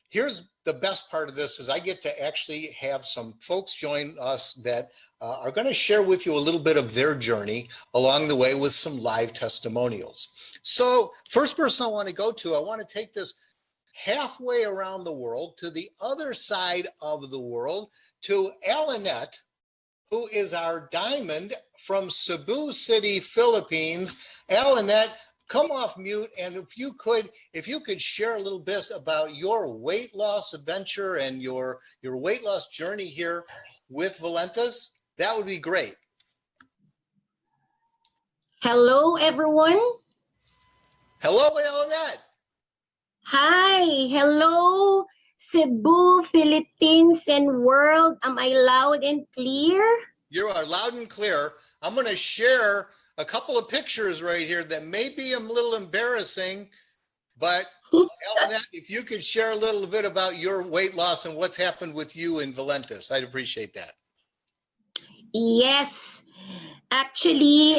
here's the best part of this is I get to actually have some folks join us that are going to share with you a little bit of their journey along the way with some live testimonials. So first person I want to go to, I want to take this halfway around the world to the other side of the world to Alanette, who is our diamond from Cebu City, Philippines. Alanette, come off mute, and if you could share a little bit about your weight loss adventure and your weight loss journey here with Valentus, that would be great. Hello, everyone. Hello, Alanette. Hi, hello, Cebu, Philippines, and world. Am I loud and clear? You are loud and clear. I'm going to share a couple of pictures right here that may be a little embarrassing, but Alanette, if you could share a little bit about your weight loss and what's happened with you in Valentus, I'd appreciate that. Yes, actually,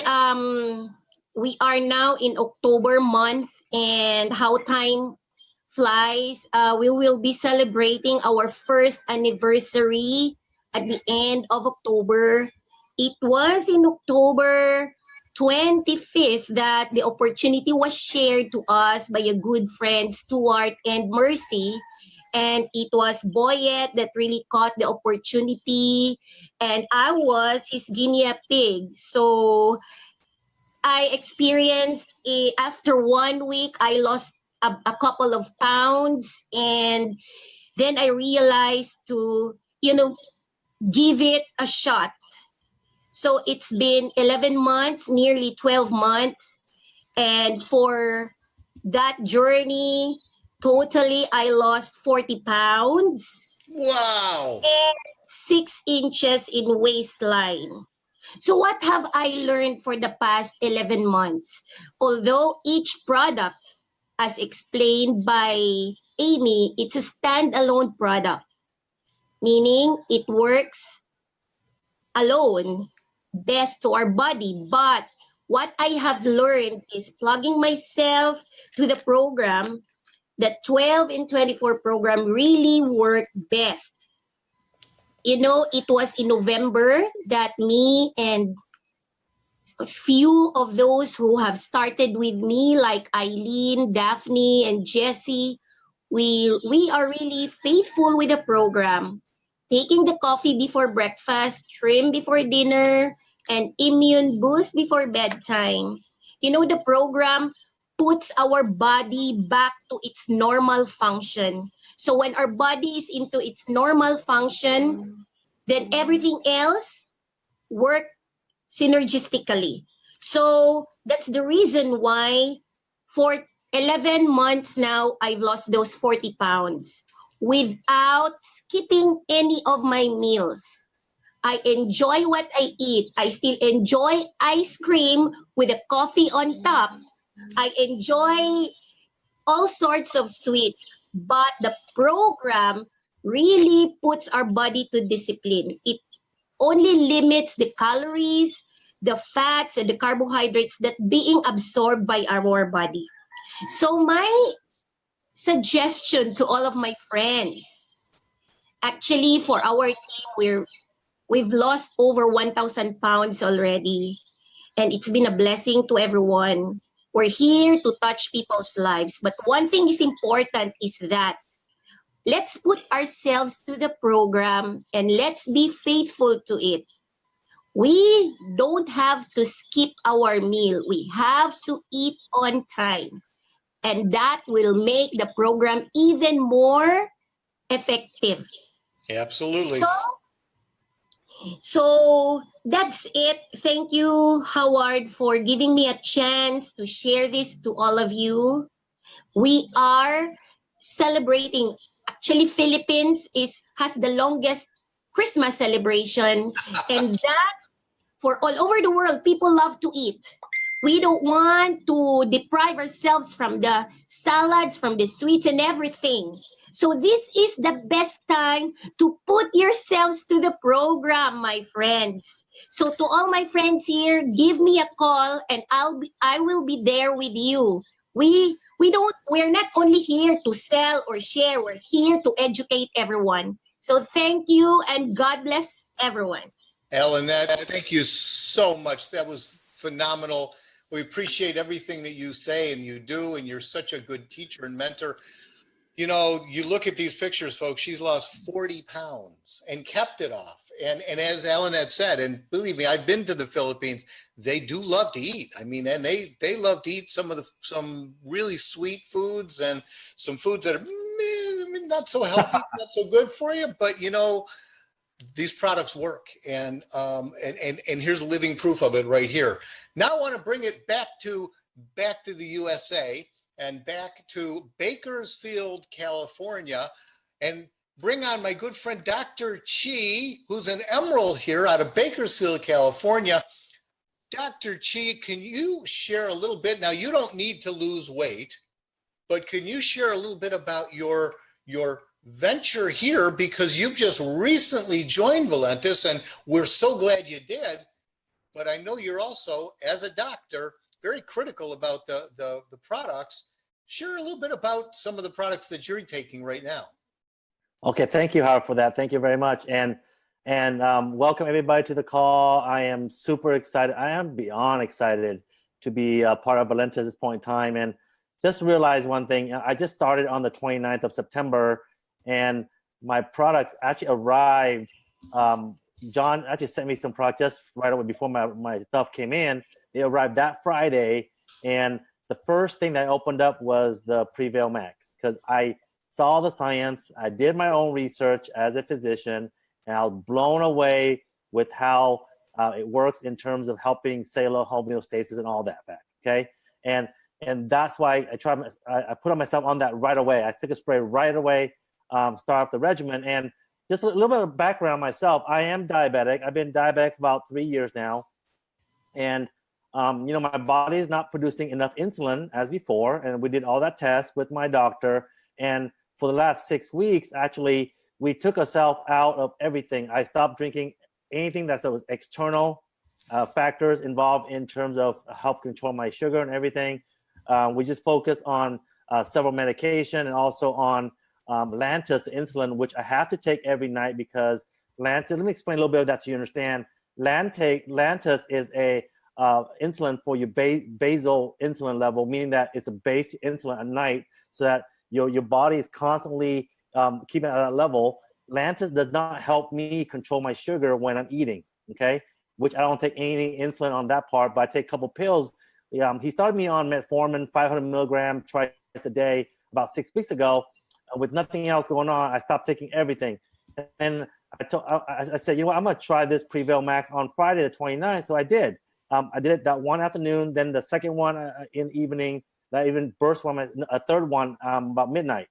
we are now in October month, and how time flies. We will be celebrating our first anniversary at the end of October. It was in October 25th that the opportunity was shared to us by a good friend, Stuart and Mercy. And it was Boyet that really caught the opportunity. And I was his guinea pig. So I experienced, after 1 week, I lost a couple of pounds. And then I realized to, give it a shot. So it's been 11 months, nearly 12 months. And for that journey, totally, I lost 40 pounds. Wow. And 6 inches in waistline. So what have I learned for the past 11 months? Although each product, as explained by Amy, it's a standalone product, meaning it works alone, best to our body. But what I have learned is plugging myself to the program. The 12 and 24 program really worked best. It was in November that me and a few of those who have started with me, like Eileen, Daphne, and Jessie, we are really faithful with the program. Taking the coffee before breakfast, trim before dinner, and immune boost before bedtime. The program puts our body back to its normal function. So when our body is into its normal function, then everything else works synergistically. So that's the reason why for 11 months now, I've lost those 40 pounds without skipping any of my meals. I enjoy what I eat. I still enjoy ice cream with a coffee on top. I enjoy all sorts of sweets, but the program really puts our body to discipline. It only limits the calories, the fats, and the carbohydrates that being absorbed by our body. So my suggestion to all of my friends, actually for our team, we've lost over 1,000 pounds already, and it's been a blessing to everyone. We're here to touch people's lives, but one thing is important is that let's put ourselves to the program and let's be faithful to it. We don't have to skip our meal. We have to eat on time. And that will make the program even more effective. Absolutely. So that's it. Thank you, Howard, for giving me a chance to share this to all of you. We are celebrating. Actually, Philippines has the longest Christmas celebration, and that for all over the world, people love to eat. We don't want to deprive ourselves from the salads, from the sweets and everything. So this is the best time to put yourselves to the program, my friends. So to all my friends here, give me a call and I will be there with you. We we're not only here to sell or share, we're here to educate everyone. So thank you and God bless everyone. Ellen, thank you so much. That was phenomenal. We appreciate everything that you say and you do, and you're such a good teacher and mentor. You know, you look at these pictures, folks, she's lost 40 pounds and kept it off. And as Ellen had said, and believe me, I've been to the Philippines, they do love to eat. I mean, and they love to eat some really sweet foods and some foods that are not so healthy, not so good for you, but you know, these products work. And here's living proof of it right here. Now I want to bring it back to the USA and back to Bakersfield, California, and bring on my good friend, Dr. Chi, who's an emerald here out of Bakersfield, California. Dr. Chi, can you share a little bit? Now, you don't need to lose weight, but can you share a little bit about your venture here, because you've just recently joined Valentus, and we're so glad you did. But I know you're also, as a doctor, very critical about the products. Share a little bit about some of the products that you're taking right now. Okay, thank you, Howard, for that. Thank you very much, and welcome everybody to the call. I am super excited. I am beyond excited to be a part of Valentus at this point in time, and just realize one thing. I just started on the 29th of September, and my products actually arrived. John actually sent me some products just right away before my stuff came in. They arrived that Friday, and the first thing that I opened up was the Prevail Max, because I saw the science. I did my own research as a physician, and I was blown away with how it works in terms of helping cellular homeostasis and all that fact. Okay, and that's why I put on myself on that right away. I took a spray right away, start off the regimen. And just a little bit of background myself. I am diabetic. I've been diabetic for about 3 years now, and you know, my body is not producing enough insulin as before, and we did all that tests with my doctor. And for the last 6 weeks, actually, we took ourselves out of everything. I stopped drinking anything that was external factors involved in terms of help control my sugar and everything. We just focus on several medication and also on Valentus insulin, which I have to take every night because Valentus, let me explain a little bit of that so you understand. Valentus is a insulin for your basal insulin level, meaning that it's a base insulin at night so that your body is constantly keeping at that level. Valentus does not help me control my sugar when I'm eating, okay? Which I don't take any insulin on that part, but I take a couple pills. He started me on metformin, 500 milligrams twice a day about 6 weeks ago. With nothing else going on, I stopped taking everything. And I said, you know what, I'm going to try this Prevail Max on Friday the 29th. So I did. I did it that one afternoon, then the second one in the evening, that even burst one, a third one about midnight.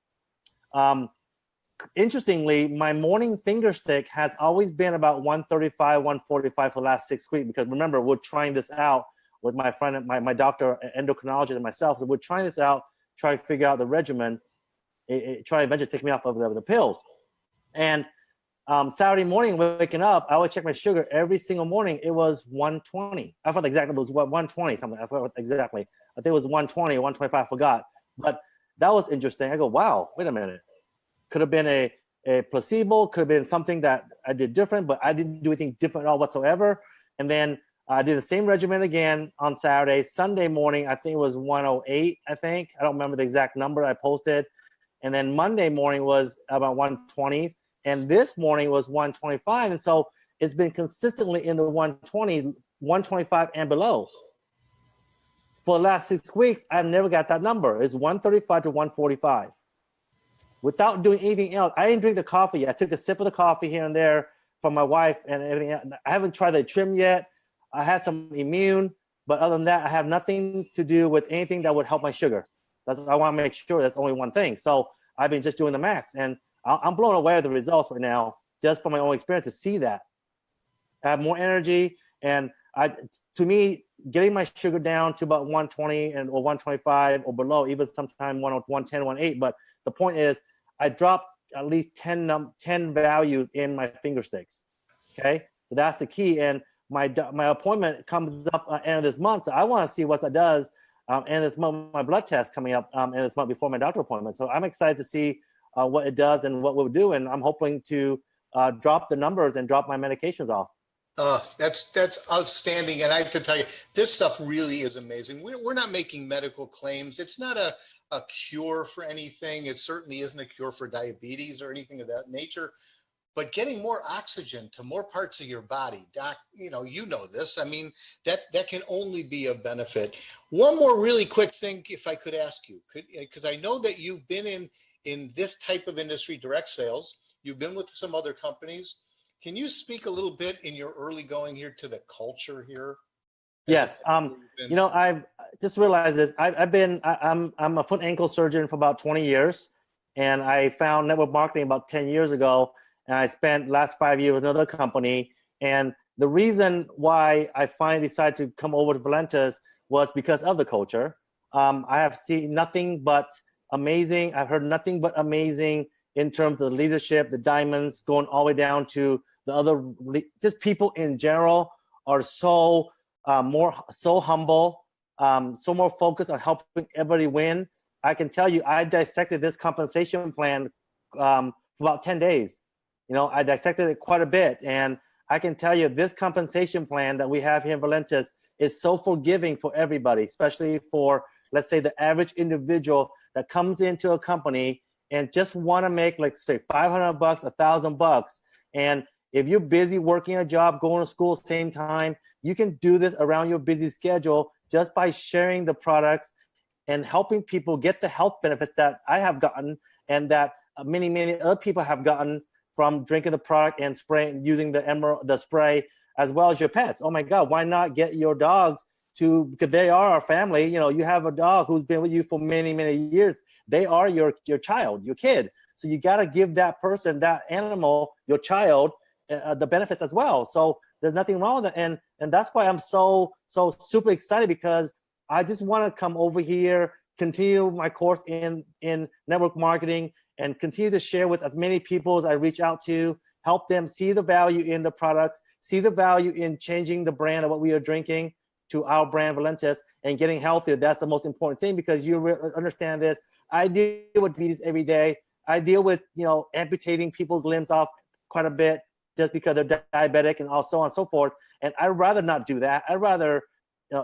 Interestingly, my morning finger stick has always been about 135, 145 for the last 6 weeks, because remember, we're trying this out with my friend, my doctor, endocrinologist, and myself. So we're trying this out, trying to figure out the regimen, try to eventually take me off of the pills. And Saturday morning, waking up, I would check my sugar every single morning. It was 120. I forgot exactly. It was 120 something. I forgot exactly. I think it was 120 or 125. I forgot. But that was interesting. I go, wow, wait a minute. Could have been a placebo. Could have been something that I did different, but I didn't do anything different at all whatsoever. And then I did the same regimen again on Saturday. Sunday morning, I think it was 108, I think. I don't remember the exact number I posted. And then Monday morning was about 120s. And this morning was 125. And so it's been consistently in the 120, 125 and below. For the last 6 weeks, I've never got that number. It's 135 to 145. Without doing anything else. I didn't drink the coffee yet. I took a sip of the coffee here and there from my wife and everything. I haven't tried the trim yet. I had some immune, but other than that, I have nothing to do with anything that would help my sugar. I want to make sure that's only one thing. So I've been just doing the max, and I'm blown away with the results right now, just from my own experience to see that. I have more energy, and to me, getting my sugar down to about 120 or 125 or below, even sometime 110, 108. But the point is, I dropped at least 10 values in my finger sticks. Okay, so that's the key. And my appointment comes up at the end of this month, so I want to see what that does. and this month my blood test coming up, and this month before my doctor appointment. So I'm excited to see what it does and what we'll do, and I'm hoping to drop the numbers and drop my medications off. That's outstanding. And I have to tell you, this stuff really is amazing. We're not making medical claims. It's not a cure for anything. It certainly isn't a cure for diabetes or anything of that nature. But getting more oxygen to more parts of your body, Doc, you know this. I mean, that can only be a benefit. One more really quick thing, if I could ask you, because I know that you've been in this type of industry, direct sales. You've been with some other companies. Can you speak a little bit in your early going here to the culture here? Yes. I've just realized this. I'm a foot and ankle surgeon for about 20 years, and I found network marketing about 10 years ago, and I spent last 5 years with another company. And the reason why I finally decided to come over to Valentus was because of the culture. I have seen nothing but amazing. I've heard nothing but amazing in terms of the leadership, the diamonds, going all the way down to the other, just people in general are so humble, so more focused on helping everybody win. I can tell you, I dissected this compensation plan for about 10 days. I dissected it quite a bit, and I can tell you this compensation plan that we have here in Valentus is so forgiving for everybody, especially for, let's say, the average individual that comes into a company and just want to make, like, say, $500, $1,000. And if you're busy working a job, going to school at the same time, you can do this around your busy schedule just by sharing the products and helping people get the health benefits that I have gotten and that many, many other people have gotten from drinking the product and spraying, using the spray, as well as your pets. Oh my God, why not get your dogs because they are our family. You have a dog who's been with you for many, many years. They are your child, your kid. So you got to give that person, that animal, your child, the benefits as well. So there's nothing wrong with it. And that's why I'm so super excited, because I just want to come over here, continue my course in network marketing, and continue to share with as many people as I reach out to, help them see the value in the products, see the value in changing the brand of what we are drinking to our brand Valentus and getting healthier. That's the most important thing, because you understand this. I deal with diabetes every day. I deal with, amputating people's limbs off quite a bit just because they're diabetic and so on and so forth. And I'd rather not do that. I'd rather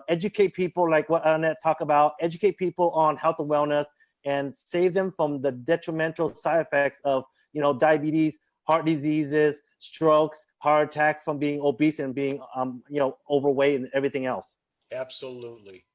educate people, like what Annette talked about, educate people on health and wellness and save them from the detrimental side effects of, diabetes, heart diseases, strokes, heart attacks from being obese and being, overweight and everything else. Absolutely.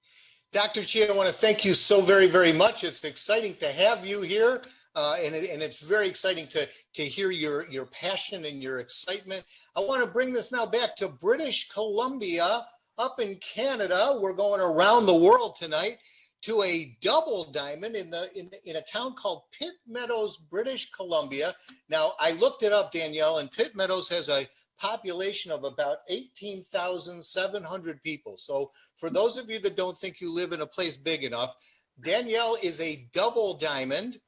Dr. Chi, I want to thank you so very, very much. It's exciting to have you here. And it's very exciting to hear your passion and your excitement. I want to bring this now back to British Columbia, up in Canada. We're going around the world tonight to a double diamond in a town called Pitt Meadows, British Columbia. Now, I looked it up, Danielle, and Pitt Meadows has a population of about 18,700 people. So for those of you that don't think you live in a place big enough, Danielle is a double diamond.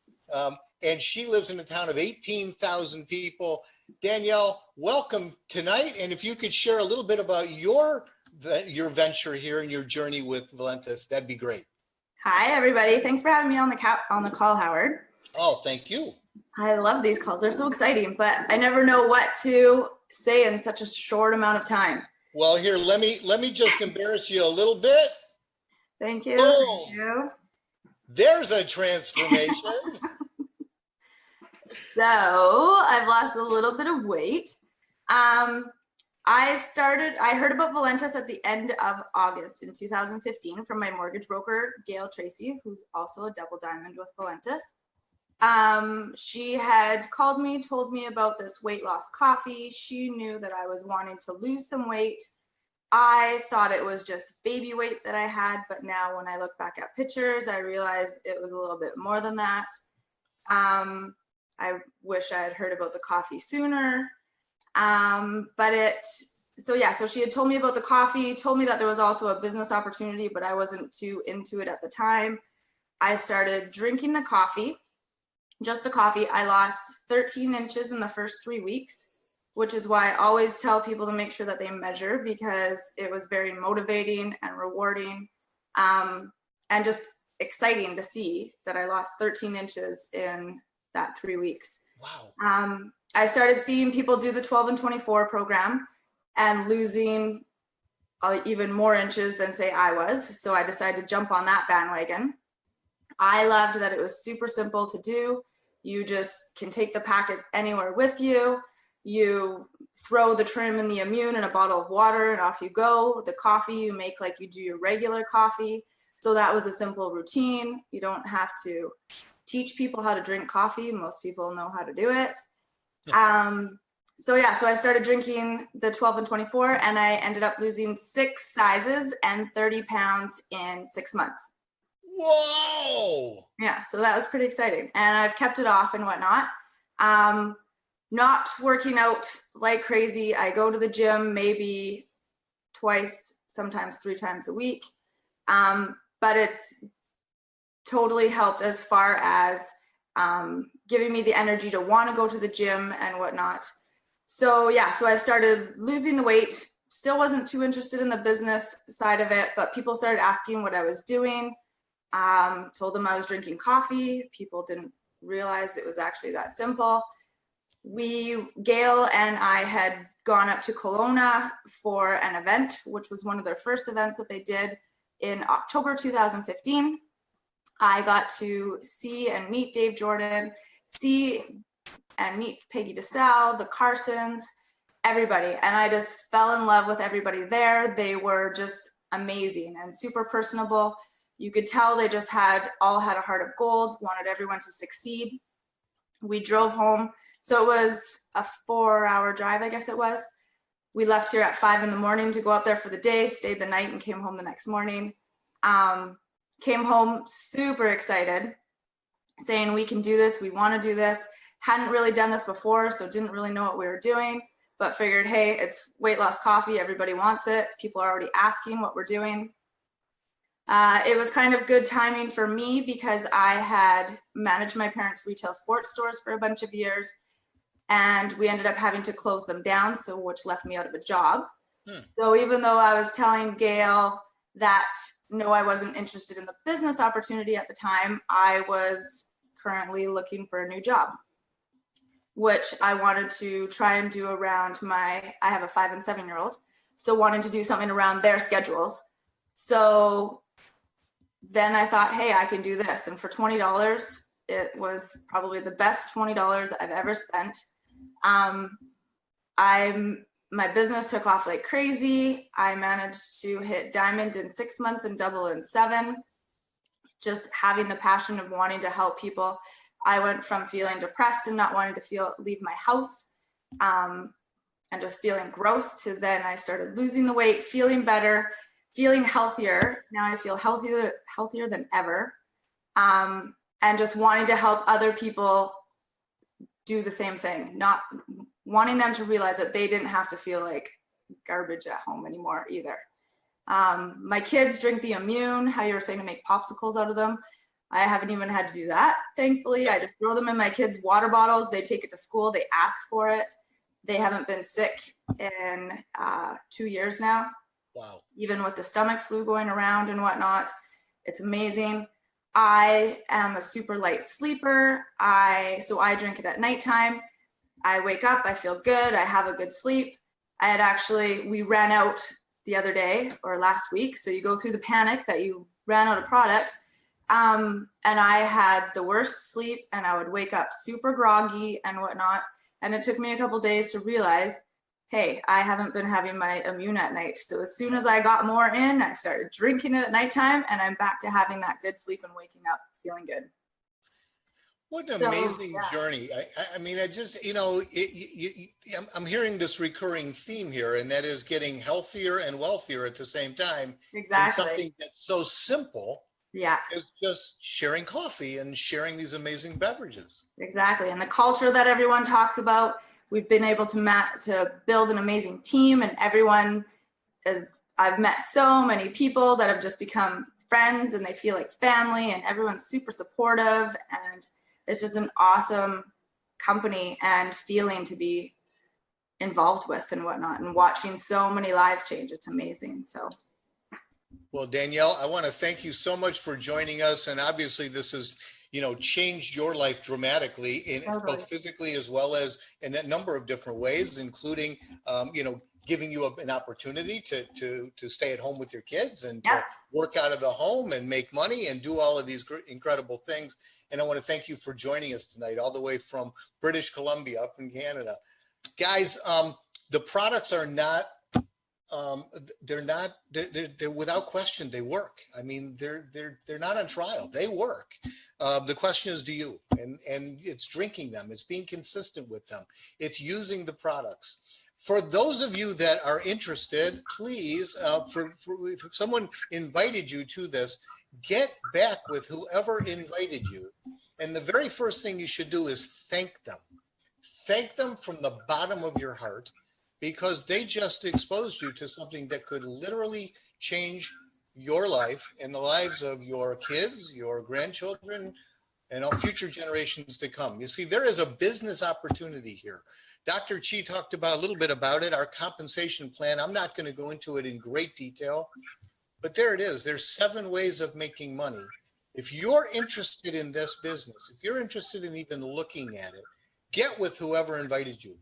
And she lives in a town of 18,000 people. Danielle, welcome tonight. And if you could share a little bit about your venture here and your journey with Valentus, that'd be great. Hi, everybody. Thanks for having me on the call, Howard. Oh, thank you. I love these calls. They're so exciting, but I never know what to say in such a short amount of time. Well, here, let me just embarrass you a little bit. Thank you. Boom. Thank you. There's a transformation. So I've lost a little bit of weight. I heard about Valentus at the end of August in 2015 from my mortgage broker, Gail Tracy, who's also a double diamond with Valentus. She had called me, told me about this weight loss coffee. She knew that I was wanting to lose some weight. I thought it was just baby weight that I had, but now when I look back at pictures, I realize it was a little bit more than that. I wish I had heard about the coffee sooner. So she had told me about the coffee, told me that there was also a business opportunity, but I wasn't too into it at the time. I started drinking the coffee, just the coffee. I lost 13 inches in the first 3 weeks, which is why I always tell people to make sure that they measure, because it was very motivating and rewarding. and just exciting to see that I lost 13 inches in that 3 weeks. Wow. I started seeing people do the 12 and 24 program and losing even more inches than say I was. So I decided to jump on that bandwagon. I loved that it was super simple to do. You just can take the packets anywhere with you. You throw the trim and the immune in a bottle of water and off you go. The coffee you make like you do your regular coffee. So that was a simple routine. You don't have to teach people how to drink coffee. Most people know how to do it. So I started drinking the 12 and 24, and I ended up losing 6 sizes and 30 pounds in 6 months. Whoa! Yeah, so that was pretty exciting. And I've kept it off and whatnot. Not working out like crazy. I go to the gym maybe twice, sometimes 3 times a week. But it's totally helped as far as giving me the energy to want to go to the gym and whatnot. So I started losing the weight. Still wasn't too interested in the business side of it, but people started asking what I was doing. Told them I was drinking coffee. People didn't realize it was actually that simple. Gail and I had gone up to Kelowna for an event, which was one of their first events that they did in October 2015. I got to see and meet Dave Jordan, see and meet Peggy DeSalle, the Carsons, everybody. And I just fell in love with everybody there. They were just amazing and super personable. You could tell they just all had a heart of gold, wanted everyone to succeed. We drove home. So it was a 4-hour drive, I guess it was. We left here at 5 a.m. to go up there for the day, stayed the night, and came home the next morning. Came home super excited, saying we can do this, we want to do this. Hadn't really done this before, so didn't really know what we were doing, but figured, hey, it's weight loss coffee, everybody wants it. People are already asking what we're doing. It was kind of good timing for me because I had managed my parents' retail sports stores for a bunch of years, and we ended up having to close them down, which left me out of a job. So even though I was telling Gail that no, I wasn't interested in the business opportunity at the time, I was currently looking for a new job, which I wanted to try and do around I have a 5 and 7-year-old, so wanted to do something around their schedules. So then I thought, hey, I can do this. And for $20, it was probably the best $20 I've ever spent. My business took off like crazy. I managed to hit diamond in 6 months and double in 7. Just having the passion of wanting to help people. I went from feeling depressed and not wanting to leave my house and just feeling gross to then I started losing the weight, feeling better, feeling healthier. Now I feel healthier than ever. And just wanting to help other people do the same thing, not wanting them to realize that they didn't have to feel like garbage at home anymore either. My kids drink the immune, how you were saying to make popsicles out of them. I haven't even had to do that, thankfully. I just throw them in my kids' water bottles. They take it to school. They ask for it. They haven't been sick in 2 years now. Wow. Even with the stomach flu going around and whatnot. It's amazing. I am a super light sleeper. So I drink it at nighttime. I wake up, I feel good, I have a good sleep. We ran out the other day or last week. So you go through the panic that you ran out of product. And I had the worst sleep and I would wake up super groggy and whatnot. And it took me a couple days to realize, hey, I haven't been having my immune at night. So as soon as I got more in, I started drinking it at nighttime and I'm back to having that good sleep and waking up feeling good. What an amazing journey. I mean, I just, I'm hearing this recurring theme here, and that is getting healthier and wealthier at the same time. Exactly. And something that's so simple Yeah. is just sharing coffee and sharing these amazing beverages. Exactly. And the culture that everyone talks about, we've been able to build an amazing team, and I've met so many people that have just become friends and they feel like family, and everyone's super supportive, and it's just an awesome company and feeling to be involved with and whatnot, and watching so many lives change. It's amazing. So Well, Danielle, I want to thank you so much for joining us. And obviously this has, changed your life dramatically in both physically as well as in a number of different ways, including, giving you an opportunity to stay at home with your kids and to work out of the home and make money and do all of these incredible things. And I want to thank you for joining us tonight, all the way from British Columbia up in Canada. Guys, the products are not, they're without question, they work. I mean, they're not on trial, they work. The question is, do you? And it's drinking them, it's being consistent with them, it's using the products. For those of you that are interested, please, if someone invited you to this, get back with whoever invited you. And the very first thing you should do is thank them. Thank them from the bottom of your heart, because they just exposed you to something that could literally change your life and the lives of your kids, your grandchildren, and all future generations to come. You see, there is a business opportunity here. Dr. Chi talked about a little bit about it, our compensation plan. I'm not going to go into it in great detail, but there it is. There's 7 ways of making money. If you're interested in this business, if you're interested in even looking at it, get with whoever invited you.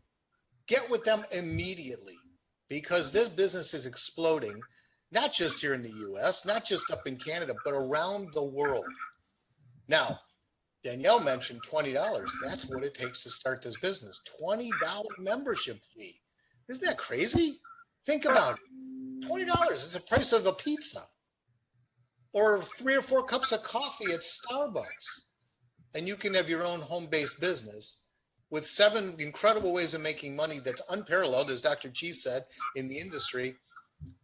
Get with them immediately, because this business is exploding, not just here in the US, not just up in Canada, but around the world. Now, Danielle mentioned $20. That's what it takes to start this business. $20 membership fee. Isn't that crazy? Think about it. $20 is the price of a pizza, or 3 or 4 cups of coffee at Starbucks. And you can have your own home-based business with 7 incredible ways of making money that's unparalleled, as Dr. Chi said, in the industry,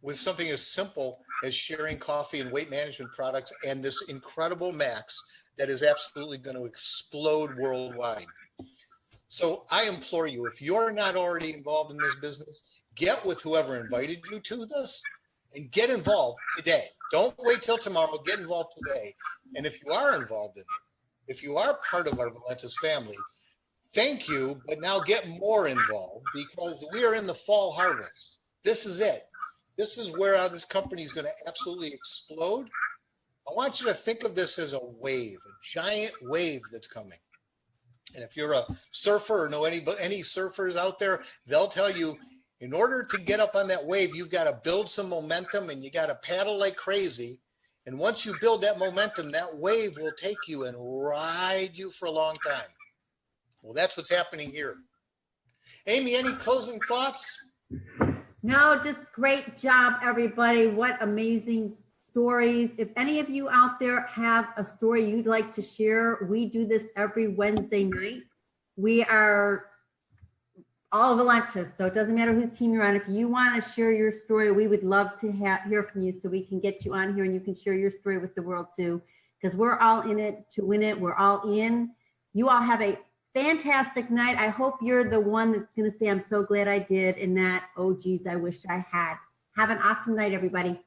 with something as simple as sharing coffee and weight management products and this incredible max that is absolutely going to explode worldwide. So I implore you, if you're not already involved in this business, get with whoever invited you to this and get involved today. Don't wait till tomorrow, get involved today. And if you are involved in it, if you are part of our Valentus family, thank you, but now get more involved, because we are in the fall harvest. This is it. This is where this company is going to absolutely explode. I want you to think of this as a wave, a giant wave that's coming. And if you're a surfer or know any surfers out there, they'll tell you, in order to get up on that wave, you've got to build some momentum and you got to paddle like crazy. And once you build that momentum, that wave will take you and ride you for a long time. Well, that's what's happening here. Amy, any closing thoughts? No, just great job, everybody. What amazing stories. If any of you out there have a story you'd like to share, we do this every Wednesday night. We are all Valentus, so it doesn't matter whose team you're on. If you want to share your story, we would love to hear from you, so we can get you on here and you can share your story with the world too, because we're all in it to win it. We're all in. You all have a fantastic night. I hope you're the one that's going to say, I'm so glad I did, and that, oh geez, I wish I had. Have an awesome night, everybody.